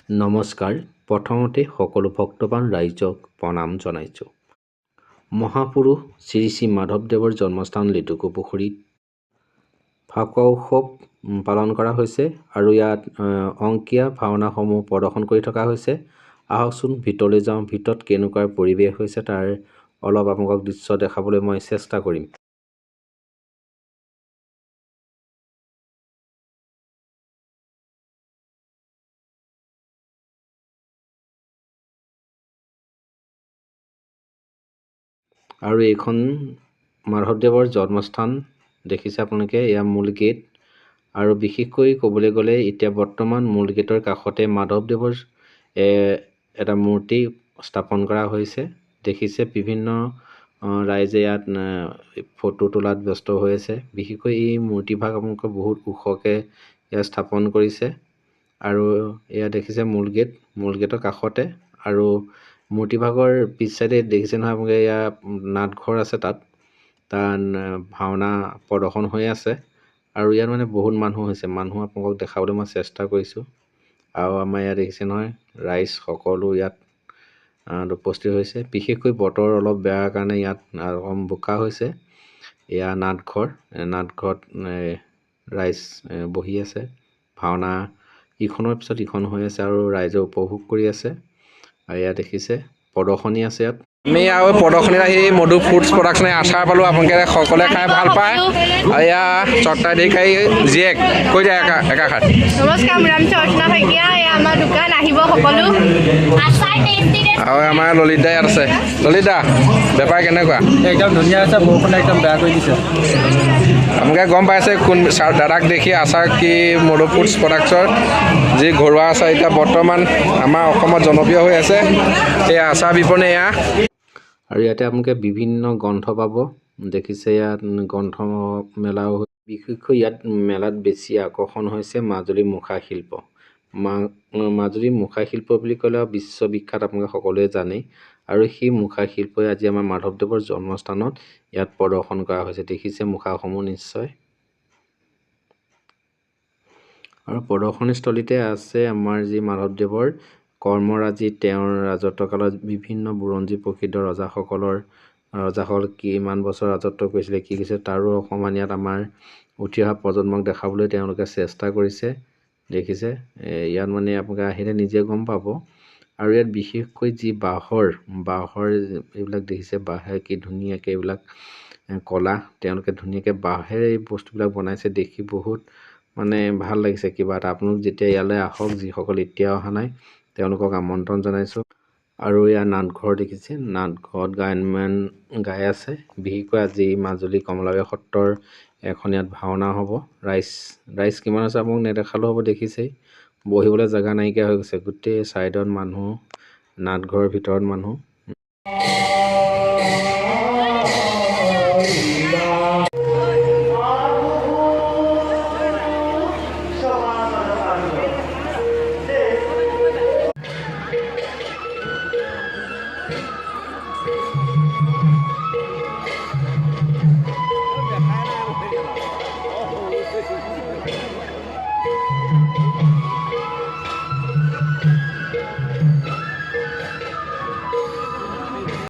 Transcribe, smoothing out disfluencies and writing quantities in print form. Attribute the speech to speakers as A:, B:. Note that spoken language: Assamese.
A: নমস্কাৰ। প্ৰথমতে সকলো ভক্তবান ৰাইজক প্ৰণাম জনাইছোঁ। মহাপুৰুষ শ্ৰী শ্ৰী মাধৱদেৱৰ জন্মস্থান লেটেকুপুখুৰীত ফাকুৱা উৎসৱ পালন কৰা হৈছে আৰু ইয়াত অংকীয়া ভাওনাসমূহ প্ৰদৰ্শন কৰি থকা হৈছে। আহকচোন ভিতৰলৈ যাওঁ, ভিতৰত কেনেকুৱা পৰিৱেশ হৈছে তাৰ অলপ আপোনালোকক দৃশ্য দেখাবলৈ মই চেষ্টা কৰিম। আৰু এইখন মাধৱদেৱৰ জন্মস্থান দেখিছে আপোনালোকে, এয়া মূল গেট। আৰু বিশেষকৈ ক'বলৈ গ'লে এতিয়া বৰ্তমান মূল গেটৰ কাষতে মাধৱদেৱৰ এটা মূৰ্তি স্থাপন কৰা হৈছে। দেখিছে বিভিন্ন ৰাইজে ইয়াত ফটো তোলাত ব্যস্ত হৈ আছে। বিশেষকৈ এই মূৰ্তিভাগ আপোনালোকে বহুত ওখকৈ ইয়াত স্থাপন কৰিছে। আৰু এয়া দেখিছে মূল গেটৰ কাষতে। আৰু মূৰ্তিভাগৰ পিছ চাইডে দেখিছে নহয় আপোনালোকে, এয়া নাটঘৰ আছে, তাত ভাওনা প্ৰদৰ্শন হৈ আছে। আৰু ইয়াত মানে বহুত মানুহ হৈছে, মানুহ আপোনালোকক দেখাবলৈ মই চেষ্টা কৰিছোঁ। আৰু আমাৰ ইয়াত দেখিছে নহয়, ৰাইজ সকলো ইয়াত উপস্থিত হৈছে। বিশেষকৈ বতৰ অলপ বেয়াৰ কাৰণে ইয়াত বোকা হৈছে। এয়া নাটঘৰত ৰাইজ বহি আছে। ভাওনা ইখনৰ পিছত ইখন হৈ আছে আৰু ৰাইজে উপভোগ কৰি আছে। আৰু ইয়াত দেখিছে প্ৰদৰ্শনী আছে। ইয়াত আমি আৰু প্ৰদৰ্শনীত আহি মধু ফুডছ প্ৰডাকশ্যনে আচাৰ পালোঁ। আপোনালোকে সকলোৱে খাই ভাল পায়। আৰু এয়া স্বত্বাধিকাৰী জীয়েক কৈ যায় একাষাৰ।
B: নমস্কাৰ, মোৰ নাম চৰ্চনা শইকীয়া। এয়া আমাৰ দোকান, আহিব সকলো।
A: আৰু আমাৰ ললিত দা ইয়াত আছে। ললিত দা, বেপাৰ কেনেকুৱা?
C: একদম ধুনীয়া আছে, বৰষুণে একদম বেয়া কৰি দিছে।
A: আপোনালোকে গম পাইছে কোন দাদাক দেখি আচাৰ কি মধু ফুডছ প্ৰডাকশ্যন যি ঘৰুৱা আচাৰ এতিয়া বৰ্তমান আমাৰ অসমত জনপ্ৰিয় হৈ আছে। এই আচাৰ বিপণী এয়া। আৰু ইয়াতে আপোনালোকে বিভিন্ন গ্ৰন্থ পাব। দেখিছে ইয়াত গ্ৰন্থ মেলাও। বিশেষকৈ ইয়াত মেলাত বেছি আকৰ্ষণ হৈছে মাজুলী মুখাশিল্প। মাজুলী মুখাশিল্প বুলি ক'লে বিশ্ববিখ্যাত, আপোনালোকে সকলোৱে জানেই। আৰু সেই মুখাশিল্পই আজি আমাৰ মাধৱদেৱৰ জন্মস্থানত ইয়াত প্ৰদৰ্শন কৰা হৈছে। দেখিছে মুখাসমূহ নিশ্চয়। আৰু প্ৰদৰ্শনীস্থলীতে আছে আমাৰ যি মাধৱদেৱৰ কৰ্মৰাজি, তেওঁৰ ৰাজত্বকালত বিভিন্ন বুৰঞ্জী প্ৰসিদ্ধ ৰজাসকল কিমান বছৰ ৰাজত্ব কৰিছিলে, কি কৰিছে, তাৰো অকণমান ইয়াত আমাৰ উঠি অহা প্ৰজন্মক দেখাবলৈ তেওঁলোকে চেষ্টা কৰিছে। দেখিছে ইয়াত মানে আপোনালোকে আহিলে নিজে গম পাব। আৰু ইয়াত বিশেষকৈ যি বাঁহৰ এইবিলাক দেখিছে, বাঁহে কি ধুনীয়াকৈ এইবিলাক কলা, তেওঁলোকে ধুনীয়াকৈ বাঁহেৰে এই বস্তুবিলাক বনাইছে। দেখি বহুত মানে ভাল লাগিছে কিবা এটা। আপোনালোক যেতিয়া ইয়ালৈ আহক, যিসকল এতিয়া অহা নাই তেওঁলোকক আমন্ত্ৰণ জনাইছোঁ। আৰু ইয়াৰ নাটঘৰ দেখিছে, নাটঘৰত গায়ন গাই আছে। বিশেষকৈ আজি মাজুলী কমলাবাৰী সত্ৰৰ এখন ইয়াত ভাওনা হ'ব। ৰাইজ কিমান আছে আপোনালোক নেদেখালেও হ'ব, দেখিছেই। বহিবলৈ জেগা নাইকিয়া হৈ গৈছে, গোটেই ছাইডত মানুহ, নাটঘৰৰ ভিতৰত মানুহ।